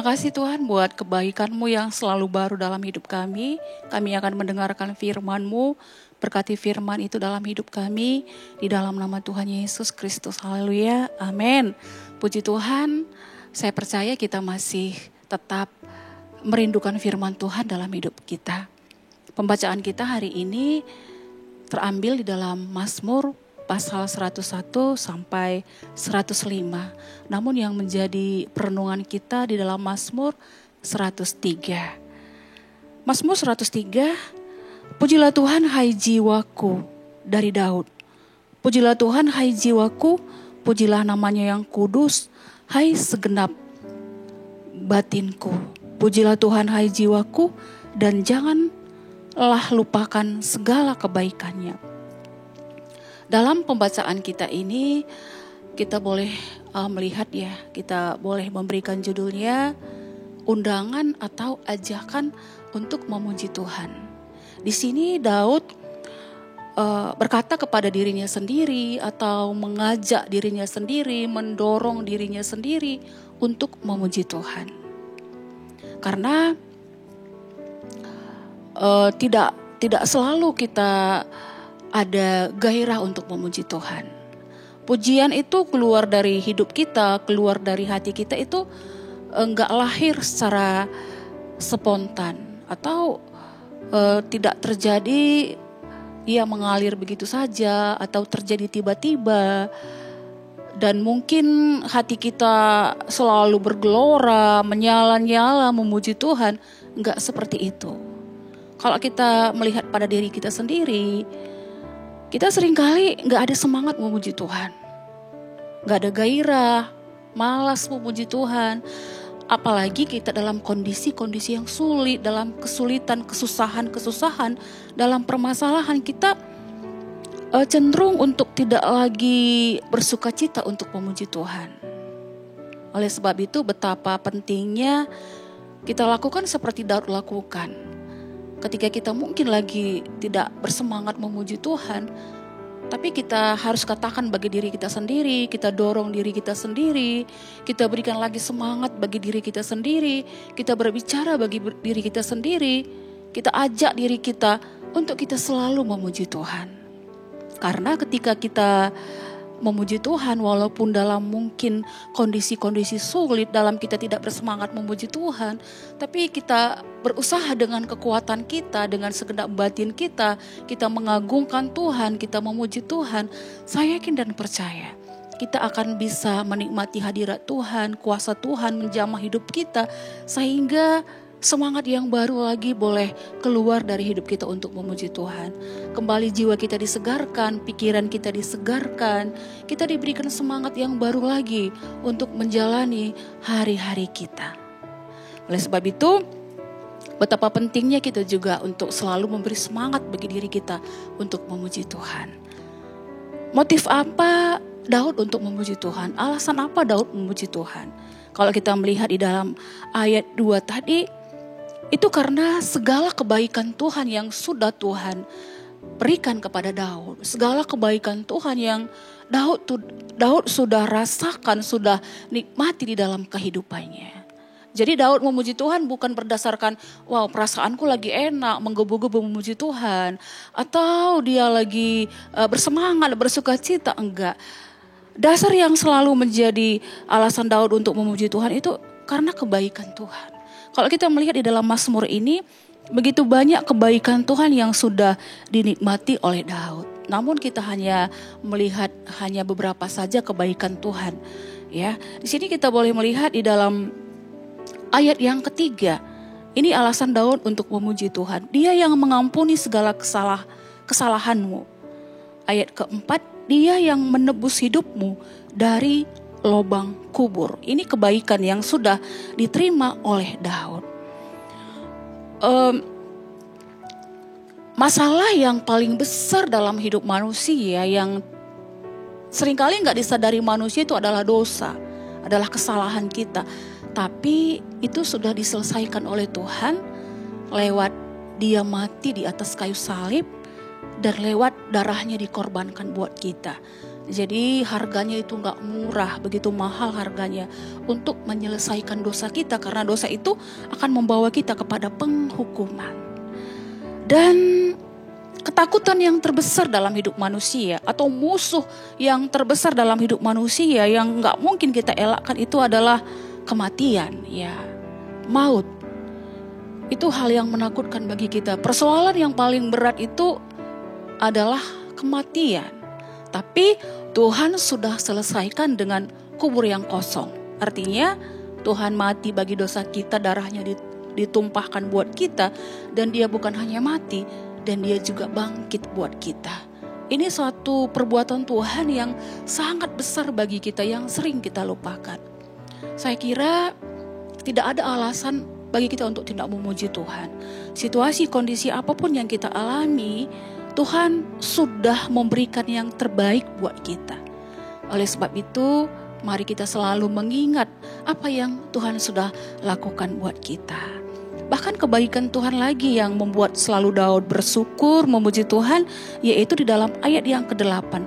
kasih Tuhan buat kebaikan-Mu yang selalu baru dalam hidup kami. Kami akan mendengarkan firman-Mu. Berkati firman itu dalam hidup kami. Di dalam nama Tuhan Yesus Kristus. Haleluya. Amin. Puji Tuhan, saya percaya kita masih tetap merindukan firman Tuhan dalam hidup kita. Pembacaan kita hari ini terambil di dalam Mazmur pasal 101 sampai 105. Namun yang menjadi perenungan kita di dalam Mazmur 103. Mazmur 103, pujilah Tuhan hai jiwaku, dari Daud. Pujilah Tuhan hai jiwaku, pujilah namanya yang kudus, hai segenap batinku. Pujilah Tuhan hai jiwaku, dan janganlah lupakan segala kebaikannya. Dalam pembacaan kita ini, kita boleh melihat ya, kita boleh memberikan judulnya undangan atau ajakan untuk memuji Tuhan. Di sini Daud berkata kepada dirinya sendiri atau mengajak dirinya sendiri, mendorong dirinya sendiri untuk memuji Tuhan. Karena tidak selalu kita ada gairah untuk memuji Tuhan. Pujian itu keluar dari hidup kita, keluar dari hati kita itu enggak lahir secara spontan atau tidak terjadi ia mengalir begitu saja atau terjadi tiba-tiba. Dan mungkin hati kita selalu bergelora, menyala-nyala memuji Tuhan, enggak seperti itu. Kalau kita melihat pada diri kita sendiri, kita seringkali gak ada semangat memuji Tuhan. Gak ada gairah, malas memuji Tuhan. Apalagi kita dalam kondisi-kondisi yang sulit, dalam kesulitan, kesusahan, dalam permasalahan kita cenderung untuk tidak lagi bersukacita untuk memuji Tuhan. Oleh sebab itu betapa pentingnya kita lakukan seperti Daud lakukan. Ketika kita mungkin lagi tidak bersemangat memuji Tuhan, tapi kita harus katakan bagi diri kita sendiri, kita dorong diri kita sendiri, kita berikan lagi semangat bagi diri kita sendiri, kita berbicara bagi diri kita sendiri, kita ajak diri kita untuk kita selalu memuji Tuhan. Karena ketika kita memuji Tuhan, walaupun dalam mungkin kondisi-kondisi sulit, dalam kita tidak bersemangat memuji Tuhan, tapi kita berusaha dengan kekuatan kita, dengan segenap batin kita mengagungkan Tuhan, kita memuji Tuhan, saya yakin dan percaya kita akan bisa menikmati hadirat Tuhan, kuasa Tuhan menjamah hidup kita, sehingga semangat yang baru lagi boleh keluar dari hidup kita untuk memuji Tuhan. Kembali jiwa kita disegarkan, pikiran kita disegarkan, kita diberikan semangat yang baru lagi untuk menjalani hari-hari kita. Oleh sebab itu, betapa pentingnya kita juga untuk selalu memberi semangat bagi diri kita untuk memuji Tuhan. Motif apa Daud untuk memuji Tuhan? Alasan apa Daud memuji Tuhan? Kalau kita melihat di dalam ayat 2 tadi, itu karena segala kebaikan Tuhan yang sudah Tuhan berikan kepada Daud. Segala kebaikan Tuhan yang Daud sudah rasakan, sudah nikmati di dalam kehidupannya. Jadi Daud memuji Tuhan bukan berdasarkan, wow perasaanku lagi enak, menggebu-gebu memuji Tuhan. Atau dia lagi bersemangat, bersukacita, enggak. Dasar yang selalu menjadi alasan Daud untuk memuji Tuhan itu karena kebaikan Tuhan. Kalau kita melihat di dalam Mazmur ini, begitu banyak kebaikan Tuhan yang sudah dinikmati oleh Daud. Namun kita hanya melihat hanya beberapa saja kebaikan Tuhan. Ya, di sini kita boleh melihat di dalam ayat yang ketiga. Ini alasan Daud untuk memuji Tuhan. Dia yang mengampuni segala kesalahanmu. Ayat keempat, dia yang menebus hidupmu dari lubang kubur. Ini kebaikan yang sudah diterima oleh Daud. Masalah yang paling besar dalam hidup manusia yang seringkali gak disadari manusia itu adalah dosa, adalah kesalahan kita. Tapi itu sudah diselesaikan oleh Tuhan lewat dia mati di atas kayu salib dan lewat darahnya dikorbankan buat kita. Jadi harganya itu gak murah, begitu mahal harganya untuk menyelesaikan dosa kita. Karena dosa itu akan membawa kita kepada penghukuman. Dan ketakutan yang terbesar dalam hidup manusia, atau musuh yang terbesar dalam hidup manusia yang gak mungkin kita elakkan, itu adalah kematian, ya, maut. Itu hal yang menakutkan bagi kita. Persoalan yang paling berat itu adalah kematian. Tapi Tuhan sudah selesaikan dengan kubur yang kosong. Artinya Tuhan mati bagi dosa kita, darahnya ditumpahkan buat kita. Dan dia bukan hanya mati, dan dia juga bangkit buat kita. Ini suatu perbuatan Tuhan yang sangat besar bagi kita, yang sering kita lupakan. Saya kira tidak ada alasan bagi kita untuk tidak memuji Tuhan. Situasi, kondisi apapun yang kita alami, Tuhan sudah memberikan yang terbaik buat kita. Oleh sebab itu, mari kita selalu mengingat apa yang Tuhan sudah lakukan buat kita. Bahkan kebaikan Tuhan lagi yang membuat selalu Daud bersyukur, memuji Tuhan, yaitu di dalam ayat yang ke-8.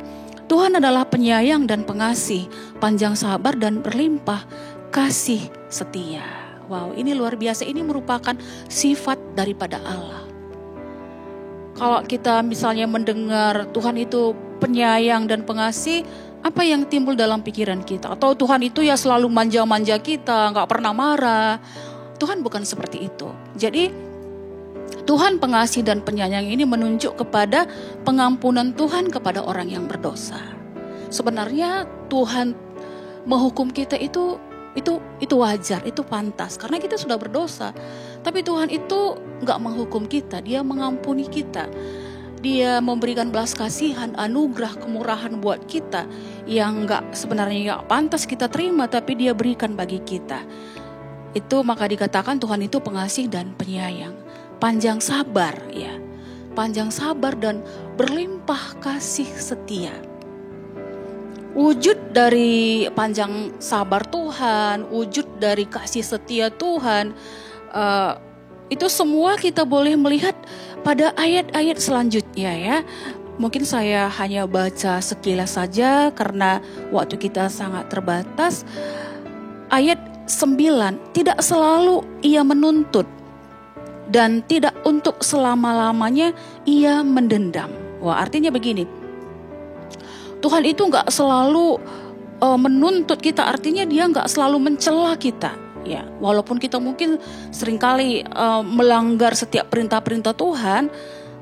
Tuhan adalah penyayang dan pengasih, panjang sabar dan berlimpah kasih setia. Wow, ini luar biasa. Ini merupakan sifat daripada Allah. Kalau kita misalnya mendengar Tuhan itu penyayang dan pengasih, apa yang timbul dalam pikiran kita? Atau Tuhan itu ya selalu manja-manja kita, gak pernah marah. Tuhan bukan seperti itu. Jadi Tuhan pengasih dan penyayang ini menunjuk kepada pengampunan Tuhan kepada orang yang berdosa. Sebenarnya Tuhan menghukum kita itu wajar, itu pantas, karena kita sudah berdosa. Tapi Tuhan itu gak menghukum kita, dia mengampuni kita. Dia memberikan belas kasihan, anugerah, kemurahan buat kita yang sebenarnya gak pantas kita terima, tapi dia berikan bagi kita. Itu maka dikatakan Tuhan itu pengasih dan penyayang, panjang sabar, ya, panjang sabar dan berlimpah kasih setia. Wujud dari panjang sabar Tuhan, wujud dari kasih setia Tuhan, itu semua kita boleh melihat pada ayat-ayat selanjutnya, ya. Mungkin saya hanya baca sekilas saja karena waktu kita sangat terbatas. Ayat 9, tidak selalu ia menuntut dan tidak untuk selama-lamanya ia mendendam. Wah, artinya begini. Tuhan itu gak selalu menuntut kita, artinya dia gak selalu mencela kita. Ya, walaupun kita mungkin seringkali melanggar setiap perintah-perintah Tuhan,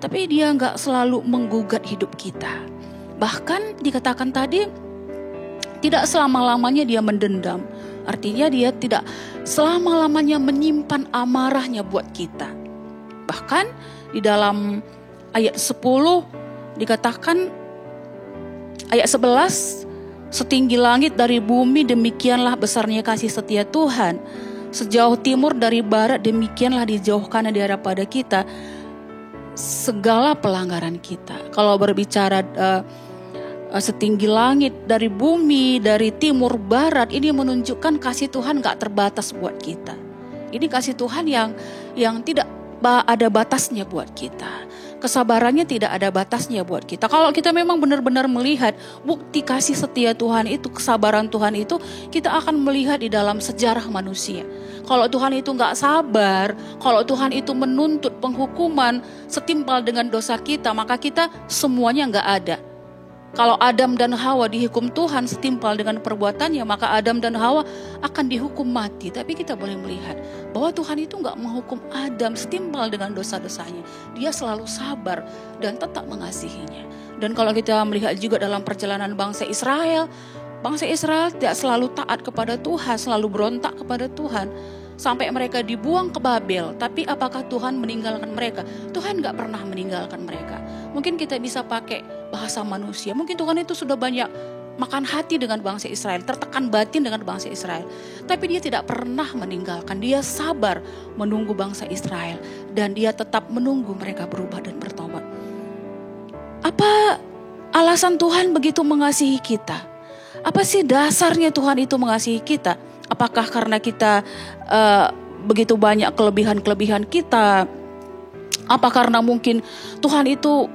tapi dia gak selalu menggugat hidup kita. Bahkan dikatakan tadi, tidak selama-lamanya dia mendendam. Artinya dia tidak selama-lamanya menyimpan amarahnya buat kita. Bahkan di dalam ayat 10 dikatakan, ayat 11, setinggi langit dari bumi demikianlah besarnya kasih setia Tuhan. Sejauh timur dari barat demikianlah dijauhkan daripada kita segala pelanggaran kita. Kalau berbicara setinggi langit dari bumi, dari timur barat, ini menunjukkan kasih Tuhan gak terbatas buat kita. Ini kasih Tuhan yang tidak ada batasnya buat kita. Kesabarannya tidak ada batasnya buat kita. Kalau kita memang benar-benar melihat bukti kasih setia Tuhan itu, kesabaran Tuhan itu, kita akan melihat di dalam sejarah manusia. Kalau Tuhan itu gak sabar, kalau Tuhan itu menuntut penghukuman setimpal dengan dosa kita, maka kita semuanya gak ada. Kalau Adam dan Hawa dihukum Tuhan setimpal dengan perbuatannya, maka Adam dan Hawa akan dihukum mati. Tapi kita boleh melihat bahwa Tuhan itu gak menghukum Adam setimpal dengan dosa-dosanya. Dia selalu sabar dan tetap mengasihinya. Dan kalau kita melihat juga dalam perjalanan bangsa Israel tidak selalu taat kepada Tuhan, selalu berontak kepada Tuhan. Sampai mereka dibuang ke Babel. Tapi apakah Tuhan meninggalkan mereka? Tuhan gak pernah meninggalkan mereka. Mungkin kita bisa pakai bahasa manusia. Mungkin Tuhan itu sudah banyak makan hati dengan bangsa Israel, tertekan batin dengan bangsa Israel. Tapi dia tidak pernah meninggalkan. Dia sabar menunggu bangsa Israel. Dan dia tetap menunggu mereka berubah dan bertobat. Apa alasan Tuhan begitu mengasihi kita? Apa sih dasarnya Tuhan itu mengasihi kita? Apakah karena kita begitu banyak kelebihan-kelebihan kita? Apa karena mungkin Tuhan itu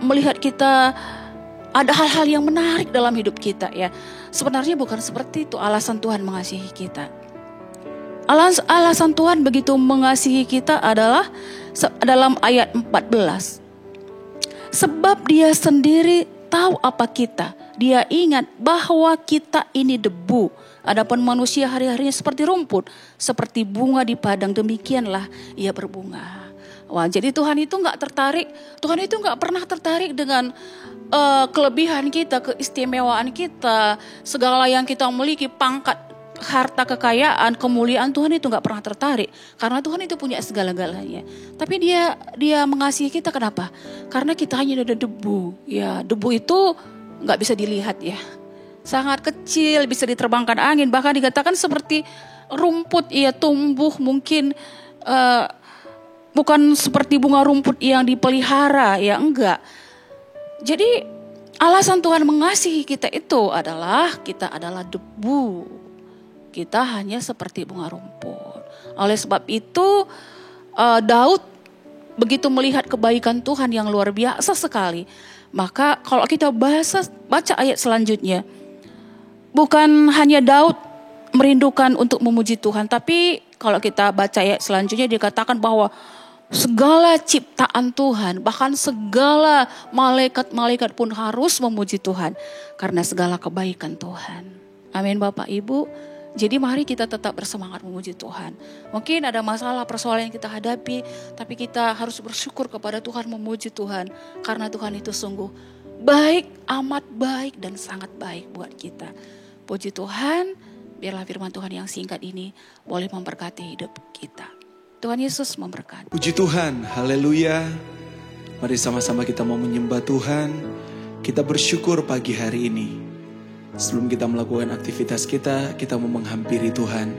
melihat kita ada hal-hal yang menarik dalam hidup kita ya. Sebenarnya bukan seperti itu alasan Tuhan mengasihi kita. Alasan Tuhan begitu mengasihi kita adalah dalam ayat 14. Sebab dia sendiri tahu apa kita. Dia ingat bahwa kita ini debu. Adapun manusia hari-harinya seperti rumput, seperti bunga di padang, demikianlah ia berbunga. Wah, jadi Tuhan itu nggak tertarik. Tuhan itu nggak pernah tertarik dengan kelebihan kita, keistimewaan kita, segala yang kita miliki, pangkat, harta, kekayaan, kemuliaan. Tuhan itu nggak pernah tertarik, karena Tuhan itu punya segala-galanya. Tapi dia mengasihi kita, kenapa? Karena kita hanya ada debu. Ya, debu itu nggak bisa dilihat ya, sangat kecil, bisa diterbangkan angin, bahkan dikatakan seperti rumput ya, tumbuh mungkin bukan seperti bunga rumput yang dipelihara ya, enggak. Jadi alasan Tuhan mengasihi kita itu adalah kita adalah debu. Kita hanya seperti bunga rumput. Oleh sebab itu Daud begitu melihat kebaikan Tuhan yang luar biasa sekali. Maka kalau kita baca ayat selanjutnya, bukan hanya Daud merindukan untuk memuji Tuhan, tapi kalau kita baca ayat selanjutnya dikatakan bahwa segala ciptaan Tuhan, bahkan segala malaikat-malaikat pun harus memuji Tuhan karena segala kebaikan Tuhan. Amin Bapak Ibu. Jadi mari kita tetap bersemangat memuji Tuhan. Mungkin ada masalah, persoalan yang kita hadapi, tapi kita harus bersyukur kepada Tuhan, memuji Tuhan. Karena Tuhan itu sungguh baik, amat baik dan sangat baik buat kita. Puji Tuhan, biarlah firman Tuhan yang singkat ini boleh memberkati hidup kita. Tuhan Yesus memberkati. Puji Tuhan, haleluya. Mari sama-sama kita mau menyembah Tuhan. Kita bersyukur pagi hari ini. Sebelum kita melakukan aktivitas kita mau menghampiri Tuhan.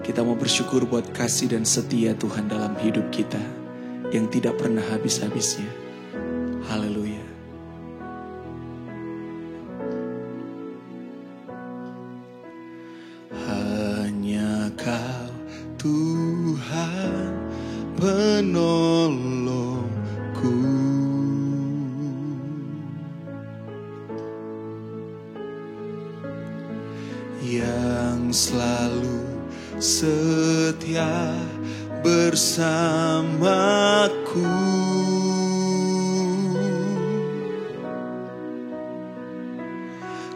Kita mau bersyukur buat kasih dan setia Tuhan dalam hidup kita yang tidak pernah habis-habisnya. Haleluya. Hanya Kau Tuhan penolongku, yang selalu setia bersamaku.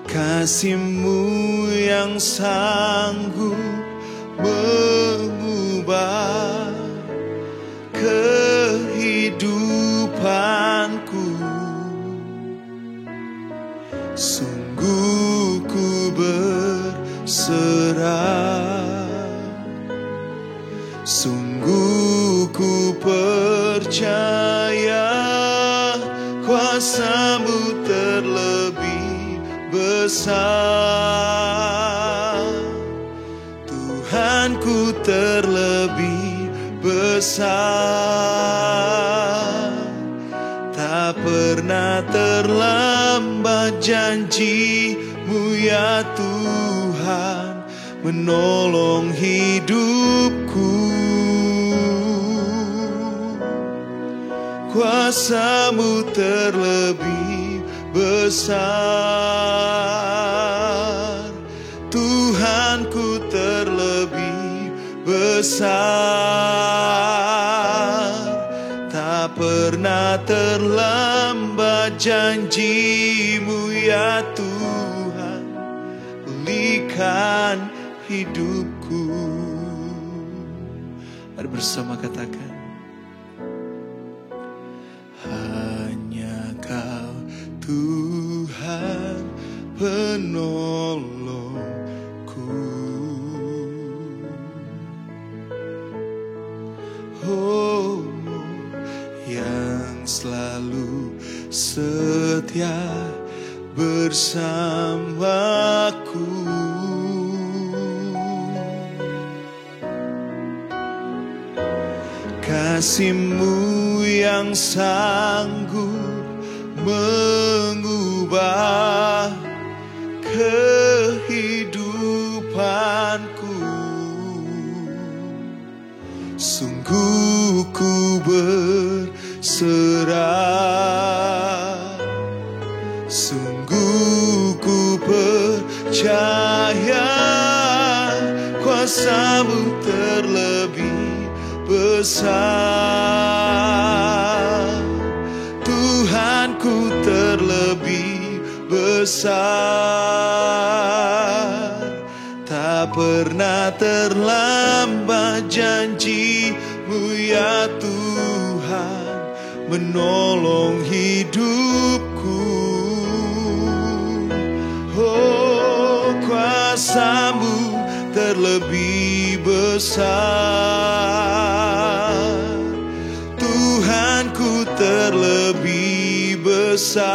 Kasih-Mu yang sanggup mengubah kehidupanku. Sungguh ku berserah, sungguh ku percaya kuasa-Mu terlebih besar. Tuhanku terlebih besar, tak pernah terlambat janji-Mu ya Tuhan menolong hidupku. Kuasa-Mu terlebih besar, Tuhanku terlebih besar, tak pernah terlambat janji-Mu ya Tuhan, pulihkan hidupku. Mari bersama katakan, hanya Kau Tuhan penolongku. Oh, yang selalu setia bersamaku. Kasih-Mu yang sanggup mengubah kehidupanku. Sungguh ku berserah, percaya kuasa-Mu terlebih besar. Tuhanku terlebih besar. Tak pernah terlambat janji-Mu ya Tuhan menolong hidupku. Oh, kuasa-Mu terlebih besar. Tuhanku terlebih besar.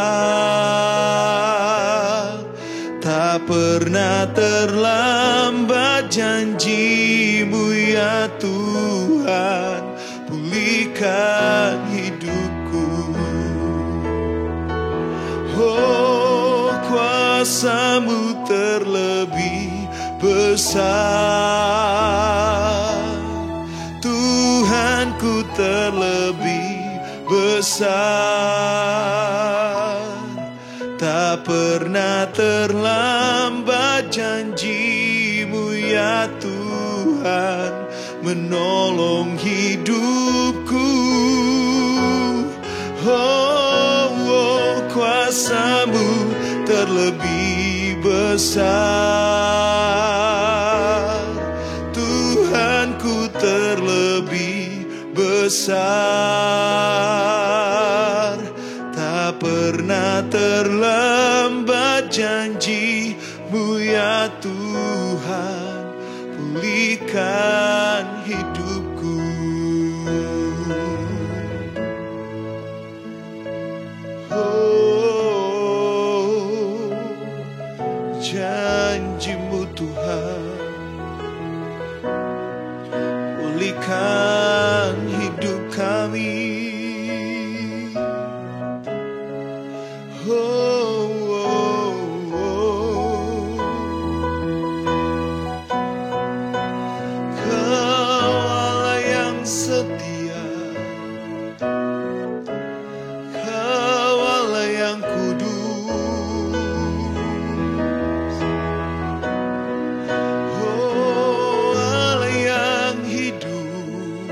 Tak pernah terlambat janji-Mu ya Tuhan pulihkan hidupku. Oh, kuasa-Mu terlebih besar. Tuhanku terlebih besar. Tak pernah terlambat janji-Mu ya Tuhan menolong hidupku. Oh, oh, kuasa-Mu terlebih besar. Tuhanku terlebih besar. Tak pernah terlambat janji-Mu ya Tuhan pulihkan hidupku. Oh, janji-Mu Tuhan pulihkan hidup kami. Oh, oh, oh. Kau Allah yang setia, Kau Allah yang kudus. Oh, Allah yang hidup,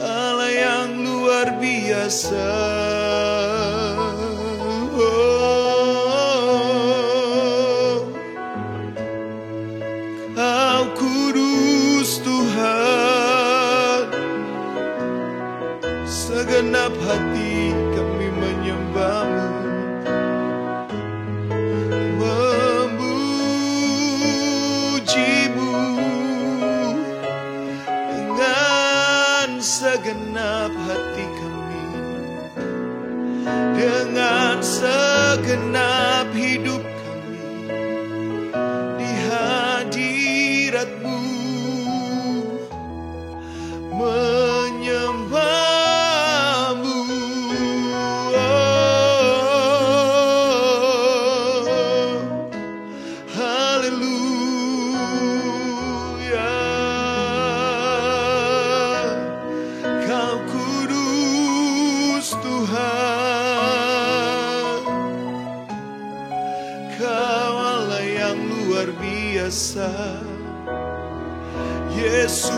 Allah yang luar biasa. Kau kudus Tuhan, segenap hati kami menyembah-Mu, memuji-Mu dengan segenap hati kami, dengan segenap hidup kami di hadirat-Mu menyembah-Mu. Oh, haleluya. Kau kudus Tuhan, Kau Allah yang luar biasa. Yesus,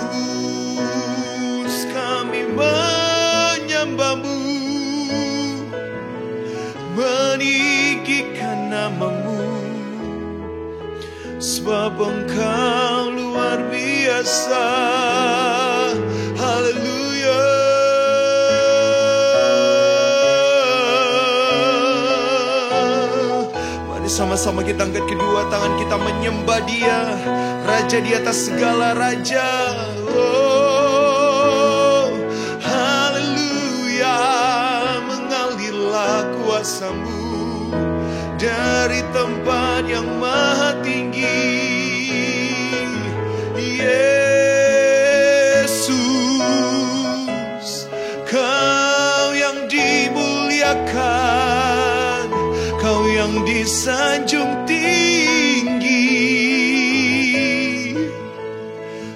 kami menyembah-Mu, meninggikan nama-Mu, sebab Engkau luar biasa. Haleluya. Mari sama-sama kita angkat kedua tangan kita menyembah Dia, Raja di atas segala raja. Oh, haleluya. Mengalirlah kuasa-Mu dari tempat yang maha tinggi. Yesus, Kau yang dimuliakan, Kau yang disanjung tinggi,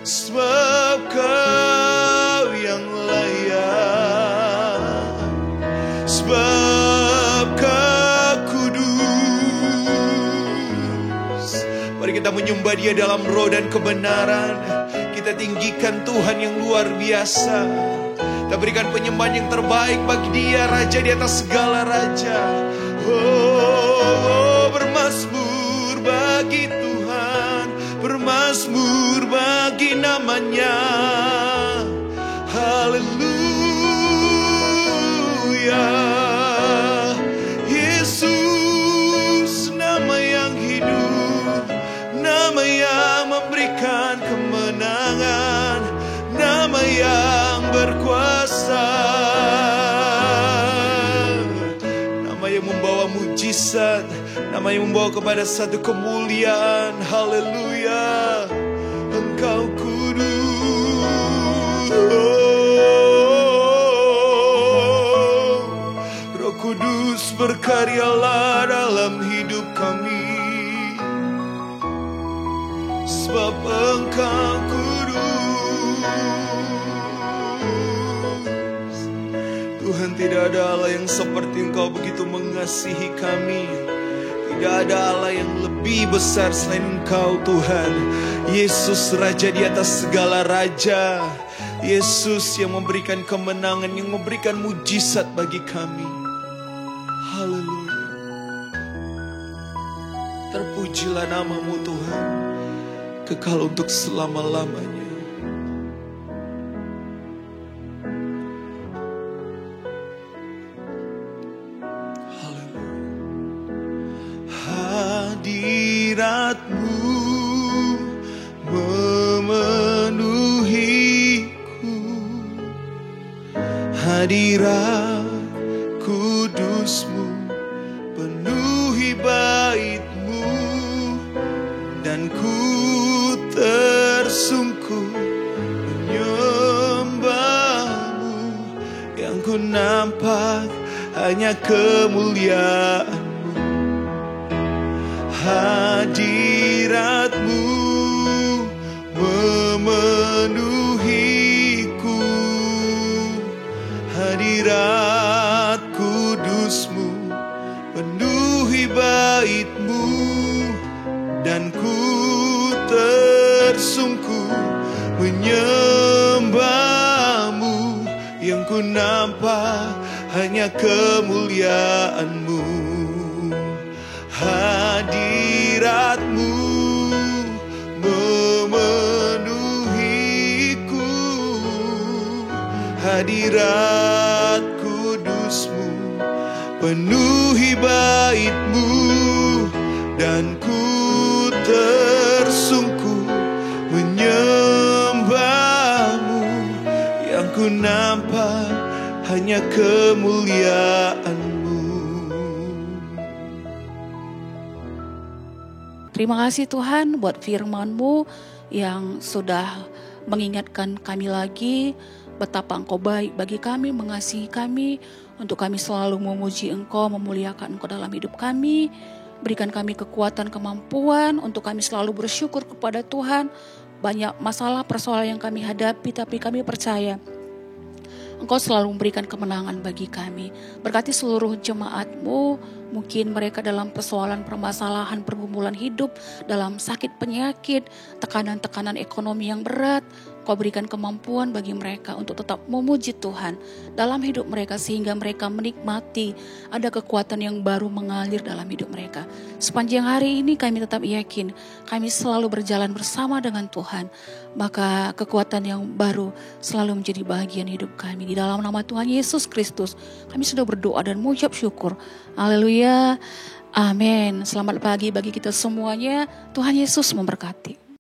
sebab Kau yang layak, sebab Kau kudus. kita menyembah Dia dalam roh dan kebenaran. Kita tinggikan Tuhan yang luar biasa. Kita berikan penyembahan yang terbaik bagi Dia, Raja di atas segala raja. Bermazmur bagi Tuhan, bermazmur bagi namanya. Haleluya. Yesus, nama yang hidup, nama yang memberikan kemenangan, nama yang berkuasa, nama yang membawa mujizat, nama yang membawa kepada satu kemuliaan. Haleluya. Engkau kudus, Roh Kudus berkaryalah dalam hidup kami, sebab Engkau kudus. Tuhan, tidak ada Allah yang seperti Engkau begitu mengasihi kami. Tidak ada Allah yang lebih besar selain Engkau, Tuhan. Yesus, Raja di atas segala raja. Yesus yang memberikan kemenangan, yang memberikan mujizat bagi kami. Haleluya. Terpujilah nama-Mu, Tuhan, kekal untuk selama-lamanya. Hadirat-Mu memenuhiku, hadirat kudus-Mu penuhi bait-Mu, dan ku tersungkur menyembah-Mu. Yang ku nampak hanya kemuliaan-Mu. Hadirat-Mu memenuhiku, hadirat kudus-Mu penuhi bait-Mu, dan ku tersungkur menyembah-Mu. Yang ku nampak hanya kemuliaan-Mu. Hadirat-Mu memenuhiku, hadirat kudus-Mu penuhi bait-Mu, dan ku tersungkur menyembah-Mu. Yang ku nampak hanya kemuliaan-Mu. Terima kasih Tuhan buat firman-Mu yang sudah mengingatkan kami lagi betapa Engkau baik bagi kami, mengasihi kami, untuk kami selalu memuji Engkau, memuliakan Engkau dalam hidup kami. Berikan kami kekuatan, kemampuan untuk kami selalu bersyukur kepada Tuhan. Banyak masalah, persoalan yang kami hadapi, tapi kami percaya Engkau selalu memberikan kemenangan bagi kami. Berkati seluruh jemaat-Mu, mungkin mereka dalam persoalan, permasalahan, pergumulan hidup, dalam sakit penyakit, tekanan-tekanan ekonomi yang berat. Kau berikan kemampuan bagi mereka untuk tetap memuji Tuhan dalam hidup mereka, sehingga mereka menikmati ada kekuatan yang baru mengalir dalam hidup mereka. Sepanjang hari ini kami tetap yakin kami selalu berjalan bersama dengan Tuhan, maka kekuatan yang baru selalu menjadi bagian hidup kami. Di dalam nama Tuhan Yesus Kristus kami sudah berdoa dan mengucap syukur. Haleluya, amin. Selamat pagi bagi kita semuanya. Tuhan Yesus memberkati.